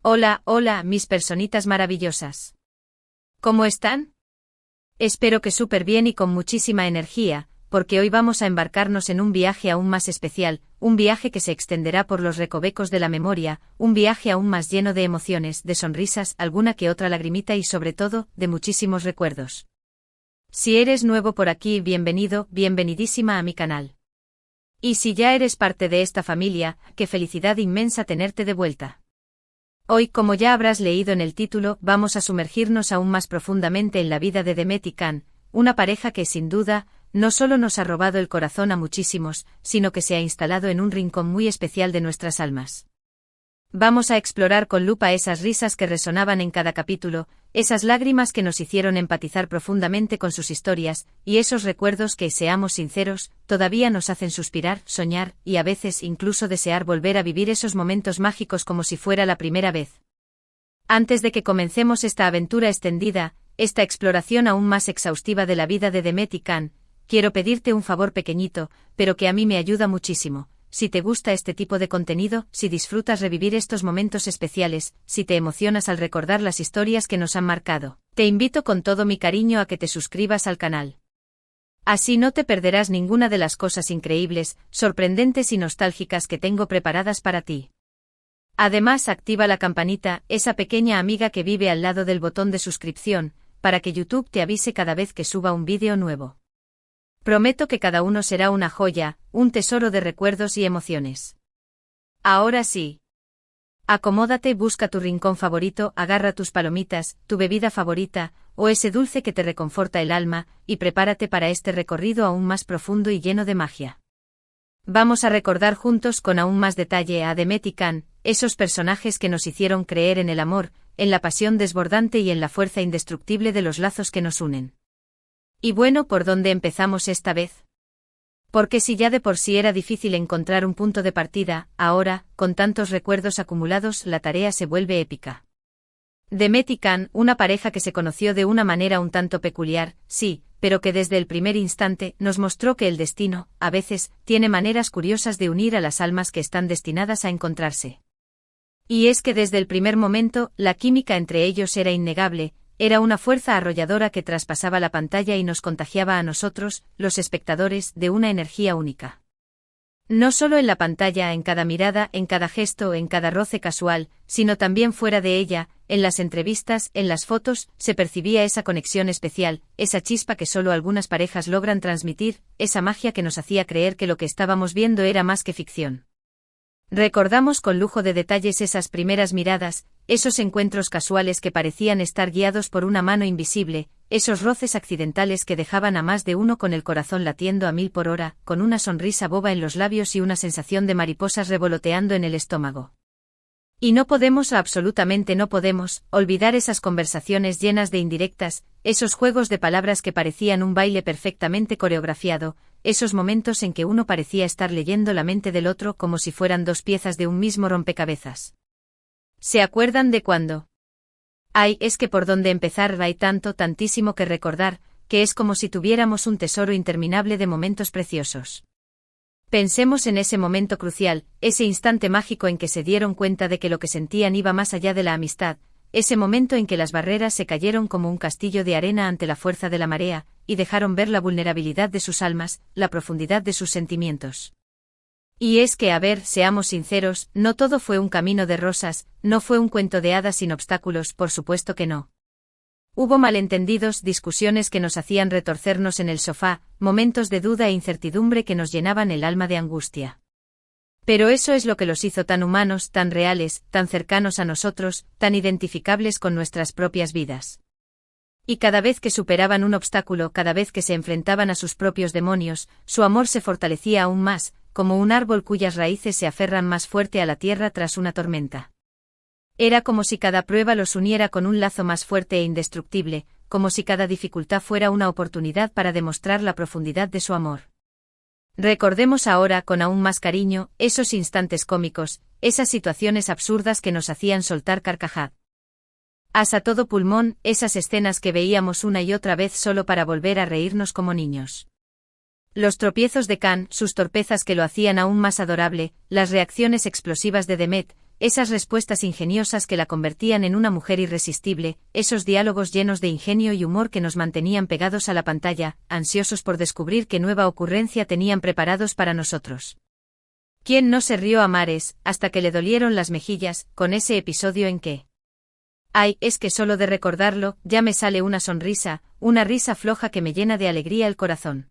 Hola, hola, mis personitas maravillosas. ¿Cómo están? Espero que súper bien y con muchísima energía, porque hoy vamos a embarcarnos en un viaje aún más especial, un viaje que se extenderá por los recovecos de la memoria, un viaje aún más lleno de emociones, de sonrisas, alguna que otra lagrimita y sobre todo, de muchísimos recuerdos. Si eres nuevo por aquí, bienvenido, bienvenidísima a mi canal. Y si ya eres parte de esta familia, qué felicidad inmensa tenerte de vuelta. Hoy, como ya habrás leído en el título, vamos a sumergirnos aún más profundamente en la vida de Demet y Can, una pareja que, sin duda, no solo nos ha robado el corazón a muchísimos, sino que se ha instalado en un rincón muy especial de nuestras almas. Vamos a explorar con lupa esas risas que resonaban en cada capítulo, esas lágrimas que nos hicieron empatizar profundamente con sus historias, y esos recuerdos que, seamos sinceros, todavía nos hacen suspirar, soñar, y a veces incluso desear volver a vivir esos momentos mágicos como si fuera la primera vez. Antes de que comencemos esta aventura extendida, esta exploración aún más exhaustiva de la vida de Demet y Can, quiero pedirte un favor pequeñito, pero que a mí me ayuda muchísimo. Si te gusta este tipo de contenido, si disfrutas revivir estos momentos especiales, si te emocionas al recordar las historias que nos han marcado, te invito con todo mi cariño a que te suscribas al canal. Así no te perderás ninguna de las cosas increíbles, sorprendentes y nostálgicas que tengo preparadas para ti. Además, activa la campanita, esa pequeña amiga que vive al lado del botón de suscripción, para que YouTube te avise cada vez que suba un vídeo nuevo. Prometo que cada uno será una joya, un tesoro de recuerdos y emociones. Ahora sí. Acomódate, busca tu rincón favorito, agarra tus palomitas, tu bebida favorita, o ese dulce que te reconforta el alma, y prepárate para este recorrido aún más profundo y lleno de magia. Vamos a recordar juntos con aún más detalle a Demet y Can, esos personajes que nos hicieron creer en el amor, en la pasión desbordante y en la fuerza indestructible de los lazos que nos unen. Y bueno, ¿por dónde empezamos esta vez? Porque si ya de por sí era difícil encontrar un punto de partida, ahora, con tantos recuerdos acumulados, la tarea se vuelve épica. Demet y Can, una pareja que se conoció de una manera un tanto peculiar, sí, pero que desde el primer instante nos mostró que el destino, a veces, tiene maneras curiosas de unir a las almas que están destinadas a encontrarse. Y es que desde el primer momento, la química entre ellos era innegable. Era una fuerza arrolladora que traspasaba la pantalla y nos contagiaba a nosotros, los espectadores, de una energía única. No solo en la pantalla, en cada mirada, en cada gesto, en cada roce casual, sino también fuera de ella, en las entrevistas, en las fotos, se percibía esa conexión especial, esa chispa que solo algunas parejas logran transmitir, esa magia que nos hacía creer que lo que estábamos viendo era más que ficción. Recordamos con lujo de detalles esas primeras miradas, esos encuentros casuales que parecían estar guiados por una mano invisible, esos roces accidentales que dejaban a más de uno con el corazón latiendo a 1000 por hora, con una sonrisa boba en los labios y una sensación de mariposas revoloteando en el estómago. Y no podemos, absolutamente no podemos, olvidar esas conversaciones llenas de indirectas, esos juegos de palabras que parecían un baile perfectamente coreografiado, esos momentos en que uno parecía estar leyendo la mente del otro como si fueran dos piezas de un mismo rompecabezas. ¿Se acuerdan de cuándo? Ay, es que por dónde empezar, hay tanto, tantísimo que recordar, que es como si tuviéramos un tesoro interminable de momentos preciosos. Pensemos en ese momento crucial, ese instante mágico en que se dieron cuenta de que lo que sentían iba más allá de la amistad, ese momento en que las barreras se cayeron como un castillo de arena ante la fuerza de la marea, y dejaron ver la vulnerabilidad de sus almas, la profundidad de sus sentimientos. Y es que, a ver, seamos sinceros, no todo fue un camino de rosas, no fue un cuento de hadas sin obstáculos, por supuesto que no. Hubo malentendidos, discusiones que nos hacían retorcernos en el sofá, momentos de duda e incertidumbre que nos llenaban el alma de angustia. Pero eso es lo que los hizo tan humanos, tan reales, tan cercanos a nosotros, tan identificables con nuestras propias vidas. Y cada vez que superaban un obstáculo, cada vez que se enfrentaban a sus propios demonios, su amor se fortalecía aún más, como un árbol cuyas raíces se aferran más fuerte a la tierra tras una tormenta. Era como si cada prueba los uniera con un lazo más fuerte e indestructible, como si cada dificultad fuera una oportunidad para demostrar la profundidad de su amor. Recordemos ahora con aún más cariño esos instantes cómicos, esas situaciones absurdas que nos hacían soltar carcajadas a todo pulmón, esas escenas que veíamos una y otra vez solo para volver a reírnos como niños. Los tropiezos de Can, sus torpezas que lo hacían aún más adorable, las reacciones explosivas de Demet, esas respuestas ingeniosas que la convertían en una mujer irresistible, esos diálogos llenos de ingenio y humor que nos mantenían pegados a la pantalla, ansiosos por descubrir qué nueva ocurrencia tenían preparados para nosotros. ¿Quién no se rió a mares, hasta que le dolieron las mejillas, con ese episodio en que... Ay, es que solo de recordarlo, ya me sale una sonrisa, una risa floja que me llena de alegría el corazón.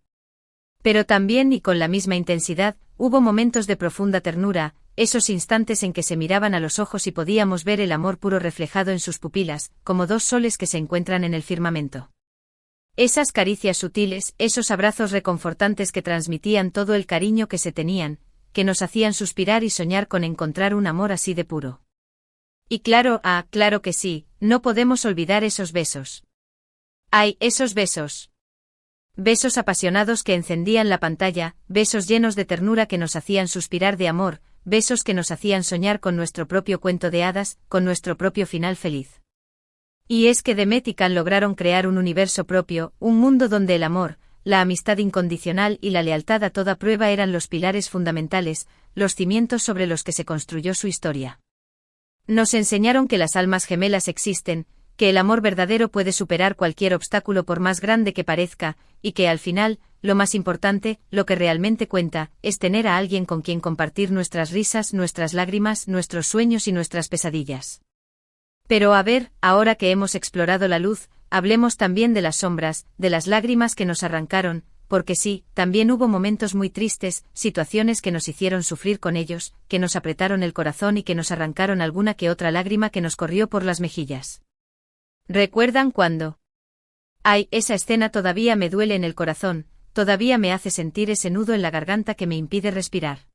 Pero también y con la misma intensidad, hubo momentos de profunda ternura, esos instantes en que se miraban a los ojos y podíamos ver el amor puro reflejado en sus pupilas, como dos soles que se encuentran en el firmamento. Esas caricias sutiles, esos abrazos reconfortantes que transmitían todo el cariño que se tenían, que nos hacían suspirar y soñar con encontrar un amor así de puro. Y claro, claro que sí, no podemos olvidar esos besos. ¡Ay, esos besos! Besos apasionados que encendían la pantalla, besos llenos de ternura que nos hacían suspirar de amor, besos que nos hacían soñar con nuestro propio cuento de hadas, con nuestro propio final feliz. Y es que Demet y Can lograron crear un universo propio, un mundo donde el amor, la amistad incondicional y la lealtad a toda prueba eran los pilares fundamentales, los cimientos sobre los que se construyó su historia. Nos enseñaron que las almas gemelas existen, que el amor verdadero puede superar cualquier obstáculo por más grande que parezca, y que al final, lo más importante, lo que realmente cuenta, es tener a alguien con quien compartir nuestras risas, nuestras lágrimas, nuestros sueños y nuestras pesadillas. Pero a ver, ahora que hemos explorado la luz, hablemos también de las sombras, de las lágrimas que nos arrancaron, porque sí, también hubo momentos muy tristes, situaciones que nos hicieron sufrir con ellos, que nos apretaron el corazón y que nos arrancaron alguna que otra lágrima que nos corrió por las mejillas. ¿Recuerdan cuándo? Ay, esa escena todavía me duele en el corazón, todavía me hace sentir ese nudo en la garganta que me impide respirar.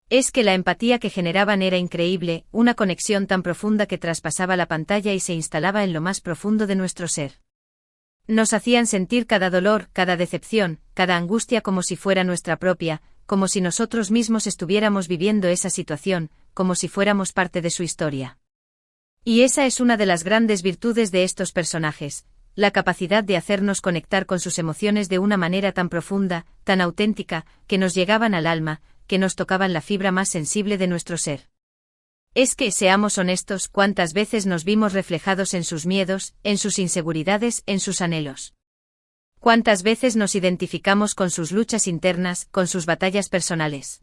Es que la empatía que generaban era increíble, una conexión tan profunda que traspasaba la pantalla y se instalaba en lo más profundo de nuestro ser. Nos hacían sentir cada dolor, cada decepción, cada angustia como si fuera nuestra propia, como si nosotros mismos estuviéramos viviendo esa situación, como si fuéramos parte de su historia. Y esa es una de las grandes virtudes de estos personajes, la capacidad de hacernos conectar con sus emociones de una manera tan profunda, tan auténtica, que nos llegaban al alma, que nos tocaban la fibra más sensible de nuestro ser. Es que, seamos honestos, ¿cuántas veces nos vimos reflejados en sus miedos, en sus inseguridades, en sus anhelos? ¿Cuántas veces nos identificamos con sus luchas internas, con sus batallas personales?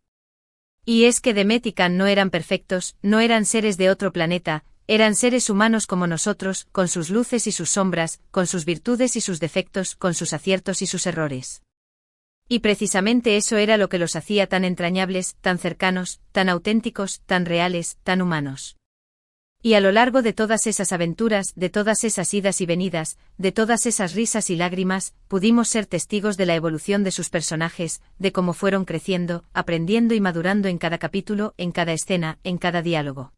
Y es que Demet y Can no eran perfectos, no eran seres de otro planeta, eran seres humanos como nosotros, con sus luces y sus sombras, con sus virtudes y sus defectos, con sus aciertos y sus errores. Y precisamente eso era lo que los hacía tan entrañables, tan cercanos, tan auténticos, tan reales, tan humanos. Y a lo largo de todas esas aventuras, de todas esas idas y venidas, de todas esas risas y lágrimas, pudimos ser testigos de la evolución de sus personajes, de cómo fueron creciendo, aprendiendo y madurando en cada capítulo, en cada escena, en cada diálogo.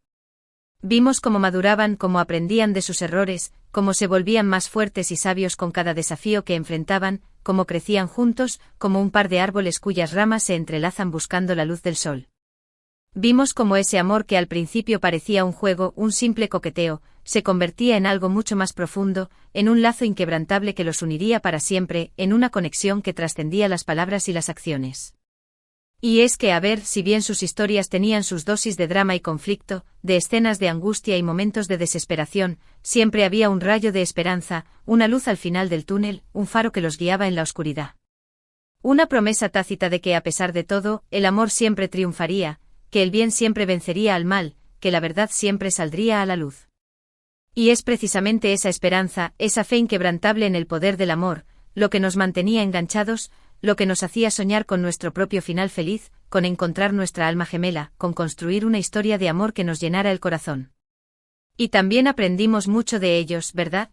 Vimos cómo maduraban, cómo aprendían de sus errores, cómo se volvían más fuertes y sabios con cada desafío que enfrentaban, cómo crecían juntos, como un par de árboles cuyas ramas se entrelazan buscando la luz del sol. Vimos cómo ese amor que al principio parecía un juego, un simple coqueteo, se convertía en algo mucho más profundo, en un lazo inquebrantable que los uniría para siempre, en una conexión que trascendía las palabras y las acciones. Y es que a ver, si bien sus historias tenían sus dosis de drama y conflicto, de escenas de angustia y momentos de desesperación, siempre había un rayo de esperanza, una luz al final del túnel, un faro que los guiaba en la oscuridad. Una promesa tácita de que a pesar de todo, el amor siempre triunfaría, que el bien siempre vencería al mal, que la verdad siempre saldría a la luz. Y es precisamente esa esperanza, esa fe inquebrantable en el poder del amor, lo que nos mantenía enganchados, lo que nos hacía soñar con nuestro propio final feliz, con encontrar nuestra alma gemela, con construir una historia de amor que nos llenara el corazón. Y también aprendimos mucho de ellos, ¿verdad?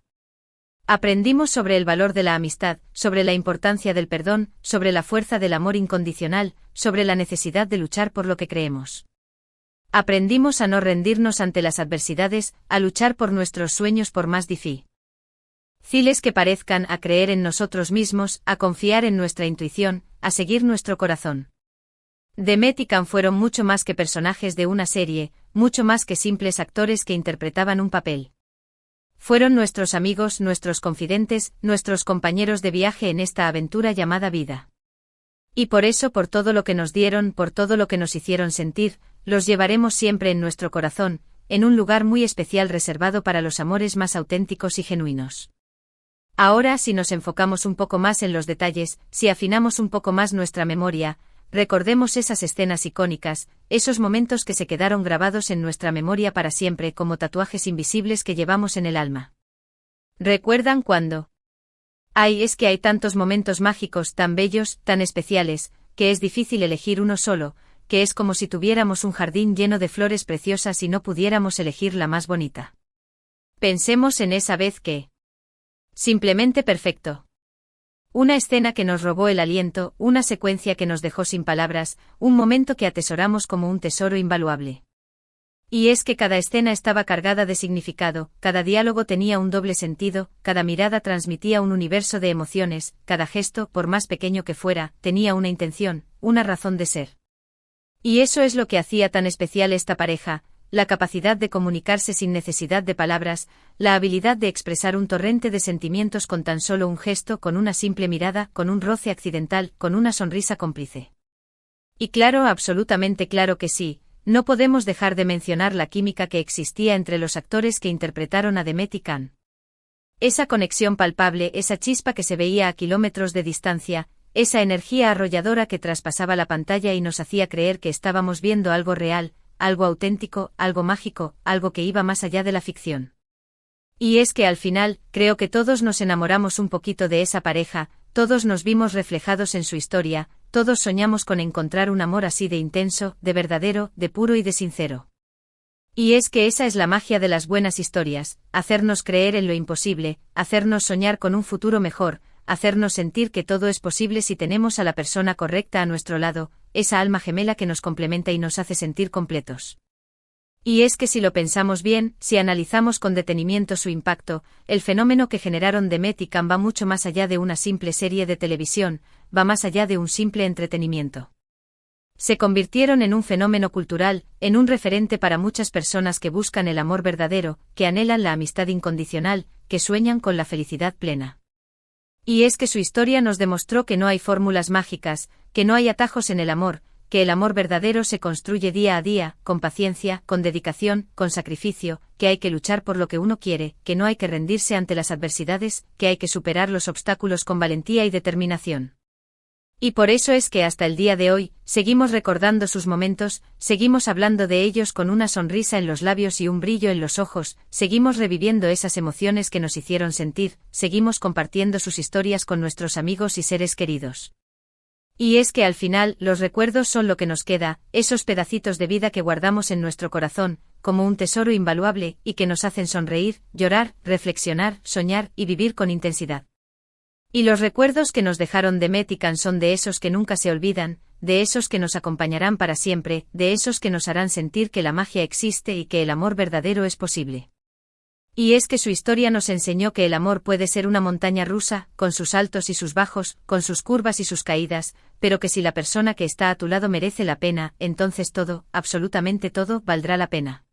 Aprendimos sobre el valor de la amistad, sobre la importancia del perdón, sobre la fuerza del amor incondicional, sobre la necesidad de luchar por lo que creemos. Aprendimos a no rendirnos ante las adversidades, a luchar por nuestros sueños por más difíciles que parezcan, a creer en nosotros mismos, a confiar en nuestra intuición, a seguir nuestro corazón. Demet y Can fueron mucho más que personajes de una serie, mucho más que simples actores que interpretaban un papel. Fueron nuestros amigos, nuestros confidentes, nuestros compañeros de viaje en esta aventura llamada vida. Y por eso, por todo lo que nos dieron, por todo lo que nos hicieron sentir, los llevaremos siempre en nuestro corazón, en un lugar muy especial reservado para los amores más auténticos y genuinos. Ahora, si nos enfocamos un poco más en los detalles, si afinamos un poco más nuestra memoria, recordemos esas escenas icónicas, esos momentos que se quedaron grabados en nuestra memoria para siempre como tatuajes invisibles que llevamos en el alma. ¿Recuerdan cuándo? Ay, es que hay tantos momentos mágicos, tan bellos, tan especiales, que es difícil elegir uno solo, que es como si tuviéramos un jardín lleno de flores preciosas y no pudiéramos elegir la más bonita. Pensemos en esa vez que... Simplemente perfecto. Una escena que nos robó el aliento, una secuencia que nos dejó sin palabras, un momento que atesoramos como un tesoro invaluable. Y es que cada escena estaba cargada de significado, cada diálogo tenía un doble sentido, cada mirada transmitía un universo de emociones, cada gesto, por más pequeño que fuera, tenía una intención, una razón de ser. Y eso es lo que hacía tan especial esta pareja, la capacidad de comunicarse sin necesidad de palabras, la habilidad de expresar un torrente de sentimientos con tan solo un gesto, con una simple mirada, con un roce accidental, con una sonrisa cómplice. Y claro, absolutamente claro que sí, no podemos dejar de mencionar la química que existía entre los actores que interpretaron a Demet y Can. Esa conexión palpable, esa chispa que se veía a kilómetros de distancia, esa energía arrolladora que traspasaba la pantalla y nos hacía creer que estábamos viendo algo real, algo auténtico, algo mágico, algo que iba más allá de la ficción. Y es que al final, creo que todos nos enamoramos un poquito de esa pareja, todos nos vimos reflejados en su historia, todos soñamos con encontrar un amor así de intenso, de verdadero, de puro y de sincero. Y es que esa es la magia de las buenas historias, hacernos creer en lo imposible, hacernos soñar con un futuro mejor, hacernos sentir que todo es posible si tenemos a la persona correcta a nuestro lado, esa alma gemela que nos complementa y nos hace sentir completos. Y es que si lo pensamos bien, si analizamos con detenimiento su impacto, el fenómeno que generaron Demet y Can va mucho más allá de una simple serie de televisión, va más allá de un simple entretenimiento. Se convirtieron en un fenómeno cultural, en un referente para muchas personas que buscan el amor verdadero, que anhelan la amistad incondicional, que sueñan con la felicidad plena. Y es que su historia nos demostró que no hay fórmulas mágicas, que no hay atajos en el amor, que el amor verdadero se construye día a día, con paciencia, con dedicación, con sacrificio, que hay que luchar por lo que uno quiere, que no hay que rendirse ante las adversidades, que hay que superar los obstáculos con valentía y determinación. Y por eso es que hasta el día de hoy, seguimos recordando sus momentos, seguimos hablando de ellos con una sonrisa en los labios y un brillo en los ojos, seguimos reviviendo esas emociones que nos hicieron sentir, seguimos compartiendo sus historias con nuestros amigos y seres queridos. Y es que al final, los recuerdos son lo que nos queda, esos pedacitos de vida que guardamos en nuestro corazón, como un tesoro invaluable, y que nos hacen sonreír, llorar, reflexionar, soñar y vivir con intensidad. Y los recuerdos que nos dejaron Demet y Can son de esos que nunca se olvidan, de esos que nos acompañarán para siempre, de esos que nos harán sentir que la magia existe y que el amor verdadero es posible. Y es que su historia nos enseñó que el amor puede ser una montaña rusa, con sus altos y sus bajos, con sus curvas y sus caídas, pero que si la persona que está a tu lado merece la pena, entonces todo, absolutamente todo, valdrá la pena.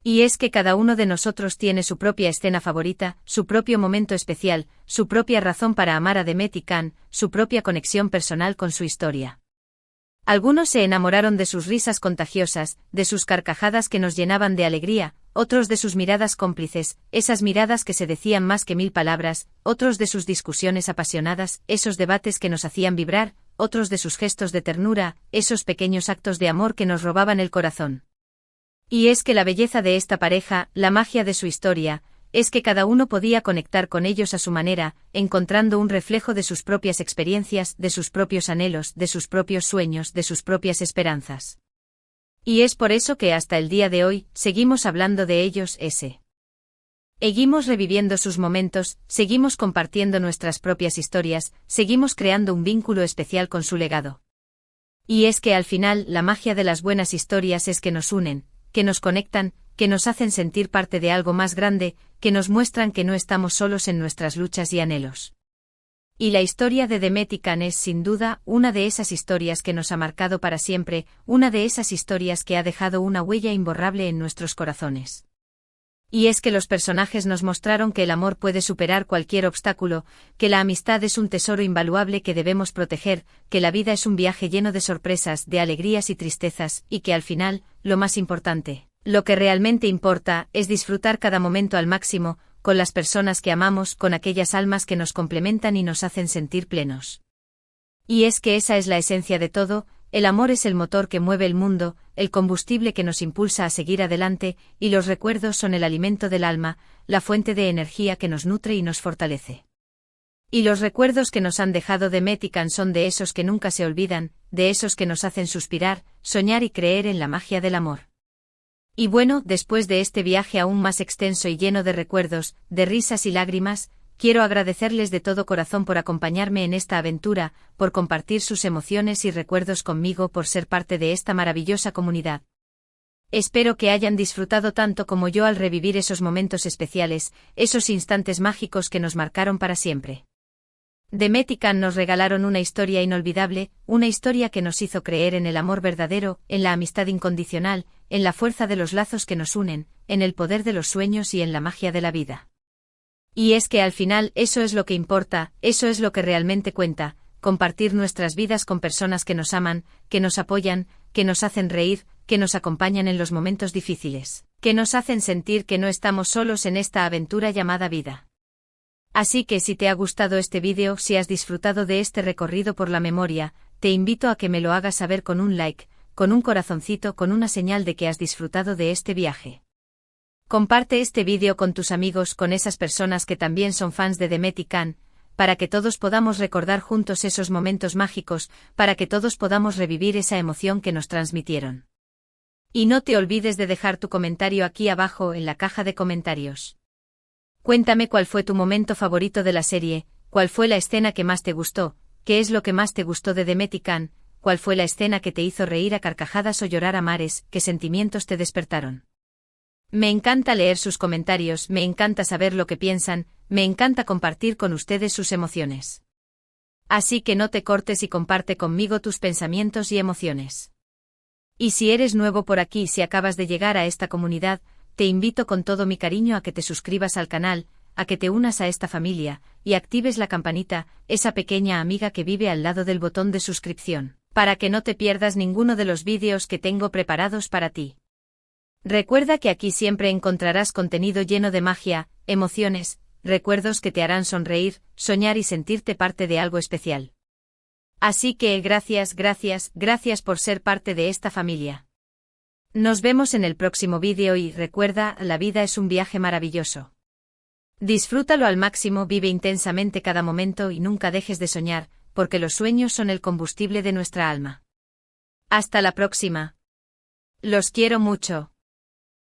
Y es que cada uno de nosotros tiene su propia escena favorita, su propio momento especial, su propia razón para amar a Demet y Can, su propia conexión personal con su historia. Algunos se enamoraron de sus risas contagiosas, de sus carcajadas que nos llenaban de alegría, otros de sus miradas cómplices, esas miradas que se decían más que 1000 palabras, otros de sus discusiones apasionadas, esos debates que nos hacían vibrar, otros de sus gestos de ternura, esos pequeños actos de amor que nos robaban el corazón. Y es que la belleza de esta pareja, la magia de su historia, es que cada uno podía conectar con ellos a su manera, encontrando un reflejo de sus propias experiencias, de sus propios anhelos, de sus propios sueños, de sus propias esperanzas. Y es por eso que hasta el día de hoy, seguimos hablando de ellos. Seguimos reviviendo sus momentos, seguimos compartiendo nuestras propias historias, seguimos creando un vínculo especial con su legado. Y es que al final, la magia de las buenas historias es que nos unen, que nos conectan, que nos hacen sentir parte de algo más grande, que nos muestran que no estamos solos en nuestras luchas y anhelos. Y la historia de Demet y Can es sin duda una de esas historias que nos ha marcado para siempre, una de esas historias que ha dejado una huella imborrable en nuestros corazones. Y es que los personajes nos mostraron que el amor puede superar cualquier obstáculo, que la amistad es un tesoro invaluable que debemos proteger, que la vida es un viaje lleno de sorpresas, de alegrías y tristezas, y que al final, lo más importante, lo que realmente importa, es disfrutar cada momento al máximo, con las personas que amamos, con aquellas almas que nos complementan y nos hacen sentir plenos. Y es que esa es la esencia de todo. El amor es el motor que mueve el mundo, el combustible que nos impulsa a seguir adelante, y los recuerdos son el alimento del alma, la fuente de energía que nos nutre y nos fortalece. Y los recuerdos que nos han dejado Demet y Can son de esos que nunca se olvidan, de esos que nos hacen suspirar, soñar y creer en la magia del amor. Y bueno, después de este viaje aún más extenso y lleno de recuerdos, de risas y lágrimas, quiero agradecerles de todo corazón por acompañarme en esta aventura, por compartir sus emociones y recuerdos conmigo, por ser parte de esta maravillosa comunidad. Espero que hayan disfrutado tanto como yo al revivir esos momentos especiales, esos instantes mágicos que nos marcaron para siempre. Demet y Can nos regalaron una historia inolvidable, una historia que nos hizo creer en el amor verdadero, en la amistad incondicional, en la fuerza de los lazos que nos unen, en el poder de los sueños y en la magia de la vida. Y es que al final eso es lo que importa, eso es lo que realmente cuenta, compartir nuestras vidas con personas que nos aman, que nos apoyan, que nos hacen reír, que nos acompañan en los momentos difíciles, que nos hacen sentir que no estamos solos en esta aventura llamada vida. Así que si te ha gustado este vídeo, si has disfrutado de este recorrido por la memoria, te invito a que me lo hagas saber con un like, con un corazoncito, con una señal de que has disfrutado de este viaje. Comparte este vídeo con tus amigos, con esas personas que también son fans de Demet y Can, para que todos podamos recordar juntos esos momentos mágicos, para que todos podamos revivir esa emoción que nos transmitieron. Y no te olvides de dejar tu comentario aquí abajo en la caja de comentarios. Cuéntame cuál fue tu momento favorito de la serie, cuál fue la escena que más te gustó, qué es lo que más te gustó de Demet y Can, cuál fue la escena que te hizo reír a carcajadas o llorar a mares, qué sentimientos te despertaron. Me encanta leer sus comentarios, me encanta saber lo que piensan, me encanta compartir con ustedes sus emociones. Así que no te cortes y comparte conmigo tus pensamientos y emociones. Y si eres nuevo por aquí, si acabas de llegar a esta comunidad, te invito con todo mi cariño a que te suscribas al canal, a que te unas a esta familia, y actives la campanita, esa pequeña amiga que vive al lado del botón de suscripción, para que no te pierdas ninguno de los vídeos que tengo preparados para ti. Recuerda que aquí siempre encontrarás contenido lleno de magia, emociones, recuerdos que te harán sonreír, soñar y sentirte parte de algo especial. Así que gracias, gracias, gracias por ser parte de esta familia. Nos vemos en el próximo vídeo y recuerda, la vida es un viaje maravilloso. Disfrútalo al máximo, vive intensamente cada momento y nunca dejes de soñar, porque los sueños son el combustible de nuestra alma. Hasta la próxima. Los quiero mucho.